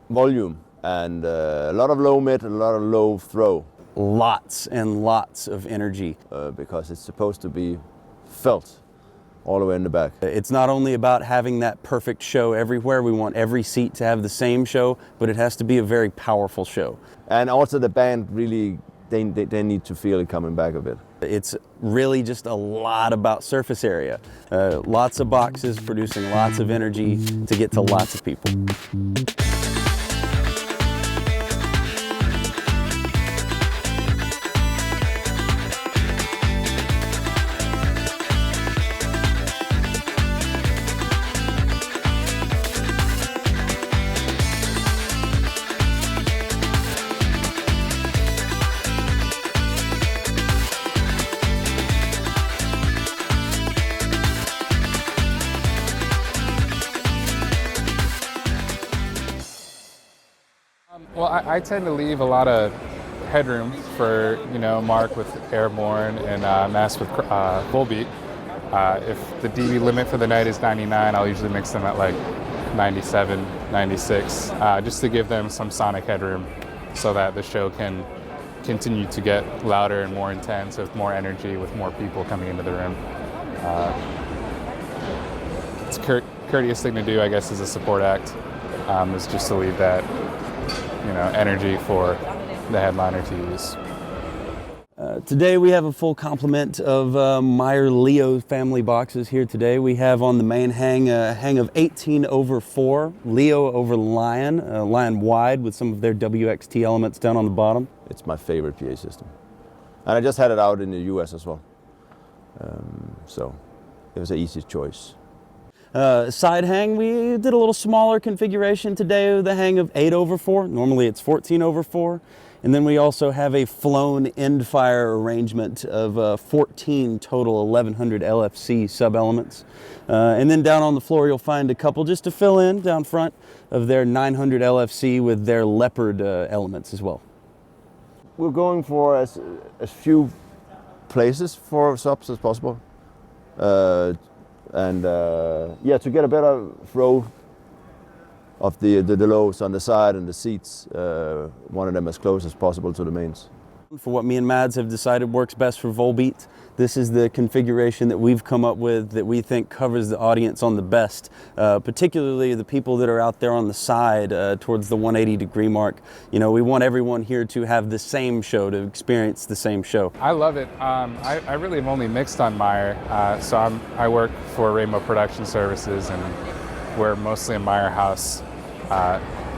volume and a lot of low mid, a lot of low throw. Lots and lots of energy. Because it's supposed to be felt all the way in the back. It's not only about having that perfect show everywhere. We want every seat to have the same show, but it has to be a very powerful show. And also the band really, they need to feel it coming back a bit. It's really just a lot about surface area. Lots of boxes producing lots of energy to get to lots of people. Well, I tend to leave a lot of headroom for, Mark with Airborne and Mads with Volbeat. If the dB limit for the night is 99, I'll usually mix them at like 97, 96, just to give them some sonic headroom so that the show can continue to get louder and more intense with more energy, with more people coming into the room. It's a courteous thing to do, I guess, as a support act, is just to leave that energy for the headliner to use. Today we have a full complement of Meyer Leo family boxes here today. We have on the main hang a hang of 18/4, Leo over LYON, LYON wide with some of their WXT elements down on the bottom. It's my favorite PA system. And I just had it out in the US as well. So it was an easy choice. Side hang, we did a little smaller configuration today with a hang of 8/4. Normally it's 14/4. And then we also have a flown end fire arrangement of 14 total 1100 LFC sub-elements. And then down on the floor you'll find a couple just to fill in down front of their 900 LFC with their leopard elements as well. We're going for as few places for subs as possible. To get a better throw of the lows on the side and the seats, one of them as close as possible to the mains. For what me and Mads have decided works best for Volbeat, this is the configuration that we've come up with that we think covers the audience on the best, particularly the people that are out there on the side towards the 180-degree mark. We want everyone here to have the same show, to experience the same show. I love it. I really have only mixed on Meyer, so I work for Rainbow Production Services, and we're mostly a Meyer house.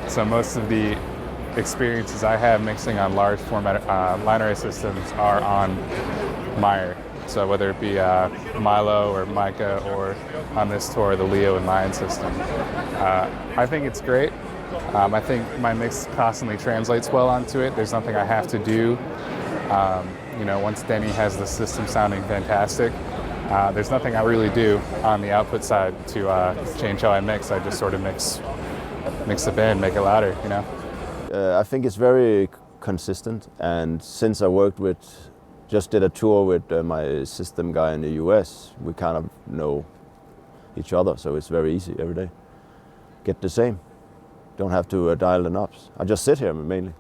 So most of the experiences I have mixing on large format line array systems are on Meyer. So whether it be Milo or Micah, or on this tour, the Leo and LYON system. I think it's great. I think my mix constantly translates well onto it. There's nothing I have to do. Once Dennie has the system sounding fantastic, there's nothing I really do on the output side to change how I mix. I just sort of mix the band, make it louder, I think it's very consistent, and since I just did a tour with my system guy in the US, we kind of know each other, so it's very easy every day. Get the same. Don't have to dial the knobs. I just sit here mainly.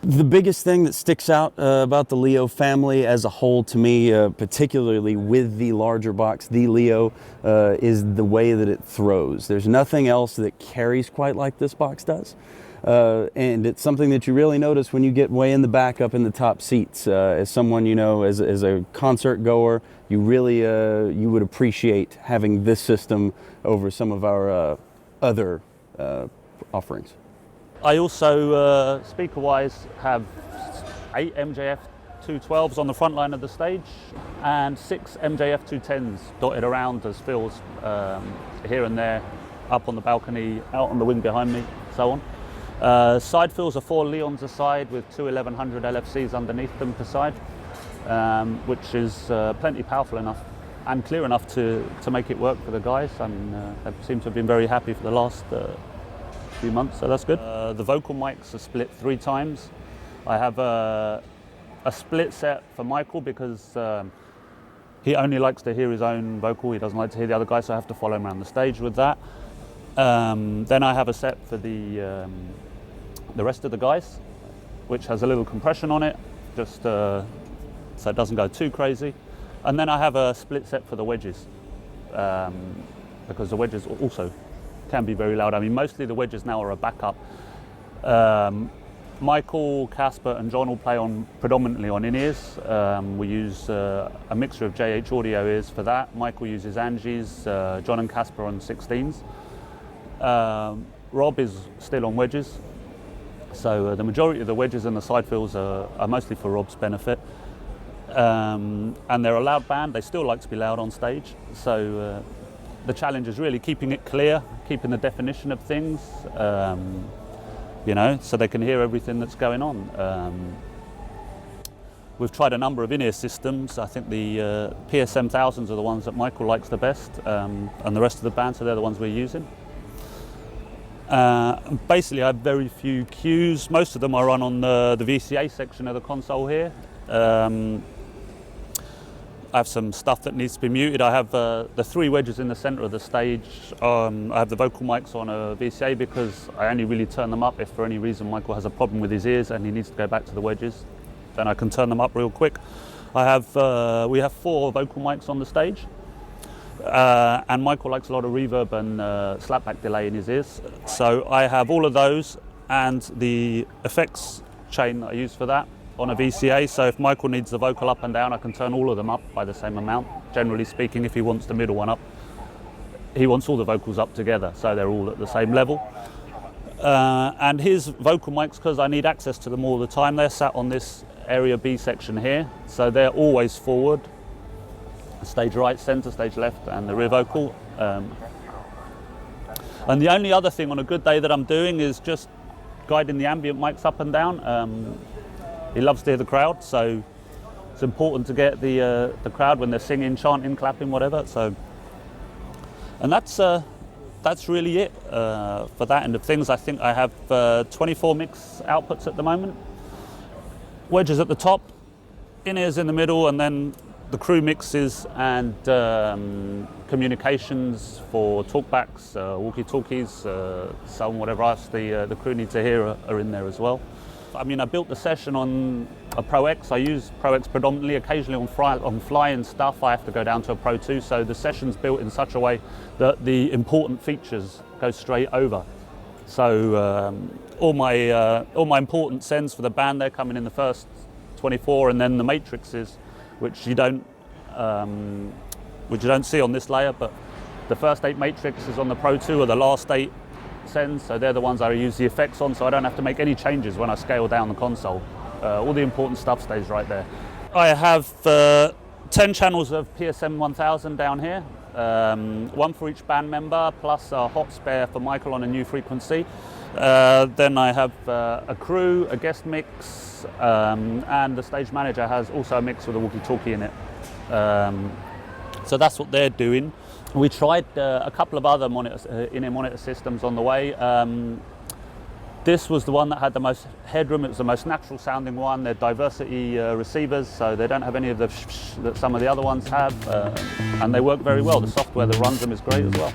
The biggest thing that sticks out about the Leo family as a whole to me, particularly with the larger box, the Leo, is the way that it throws. There's nothing else that carries quite like this box does. And it's something that you really notice when you get way in the back up in the top seats. As someone, as a concert goer, you really you would appreciate having this system over some of our other offerings. I also, speaker-wise, have 8 MJF 212s on the front line of the stage and 6 MJF 210s dotted around as fills here and there, up on the balcony, out on the wing behind me, so on. Side fills are 4 LYONs a side with 2 1100 LFCs underneath them per side, which is plenty powerful enough and clear enough to make it work for the guys. I mean, they seem to have been very happy for the last few months, so that's good. The vocal mics are split 3 times. I have a split set for Michael because he only likes to hear his own vocal. He doesn't like to hear the other guy, so I have to follow him around the stage with that. Then I have a set for the the rest of the guys, which has a little compression on it, just so it doesn't go too crazy. And then I have a split set for the wedges, because the wedges also can be very loud. I mean, mostly the wedges now are a backup. Michael, Casper and John all play predominantly on in-ears. We use a mixture of JH audio ears for that. Michael uses Angie's, John and Casper on 16s. Rob is still on wedges. So the majority of the wedges and the side fills are mostly for Rob's benefit. And they're a loud band, they still like to be loud on stage. So the challenge is really keeping it clear, keeping the definition of things. You know, so they can hear everything that's going on. We've tried a number of in-ear systems. I think the PSM 1000s are the ones that Michael likes the best, and the rest of the band, so they're the ones we're using. Basically, I have very few cues. Most of them are run on the VCA section of the console here. I have some stuff that needs to be muted. I have the 3 wedges in the center of the stage. I have the vocal mics on a VCA because I only really turn them up if for any reason Michael has a problem with his ears and he needs to go back to the wedges. Then I can turn them up real quick. We have 4 vocal mics on the stage. And Michael likes a lot of reverb and slapback delay in his ears. So I have all of those and the effects chain that I use for that on a VCA, so if Michael needs the vocal up and down, I can turn all of them up by the same amount. Generally speaking, if he wants the middle one up, he wants all the vocals up together, so they're all at the same level. And his vocal mics, because I need access to them all the time, they're sat on this area B section here, so they're always forward, stage right, center, stage left, and the rear vocal. And the only other thing on a good day that I'm doing is just guiding the ambient mics up and down. He loves to hear the crowd, so it's important to get the crowd when they're singing, chanting, clapping, whatever. So, and that's really it for that end of things. I think I have 24 mix outputs at the moment. Wedges at the top, in-ears in the middle, and then the crew mixes and communications for talkbacks, walkie-talkies, sound, whatever else the crew need to hear are in there as well. I mean, I built the session on a Pro X. I use Pro X predominantly. Occasionally on fly-in stuff, I have to go down to a Pro 2. So the session's built in such a way that the important features go straight over. So all my important sends for the band, they're coming in the first 24, and then the matrices, which you don't see on this layer, but the first 8 matrices on the Pro 2 are the last 8 sends, so they're the ones I use the effects on, so I don't have to make any changes when I scale down the console. All the important stuff stays right there. I have 10 channels of PSM 1000 down here, 1 for each band member, plus a hot spare for Michael on a new frequency. Then I have a crew, a guest mix, and the stage manager has also a mix with a walkie-talkie in it. So that's what they're doing. We tried a couple of other in-ear monitor systems on the way. This was the one that had the most headroom. It was the most natural sounding one. They're diversity receivers, so they don't have any of the that some of the other ones have, and they work very well. The software that runs them is great as well.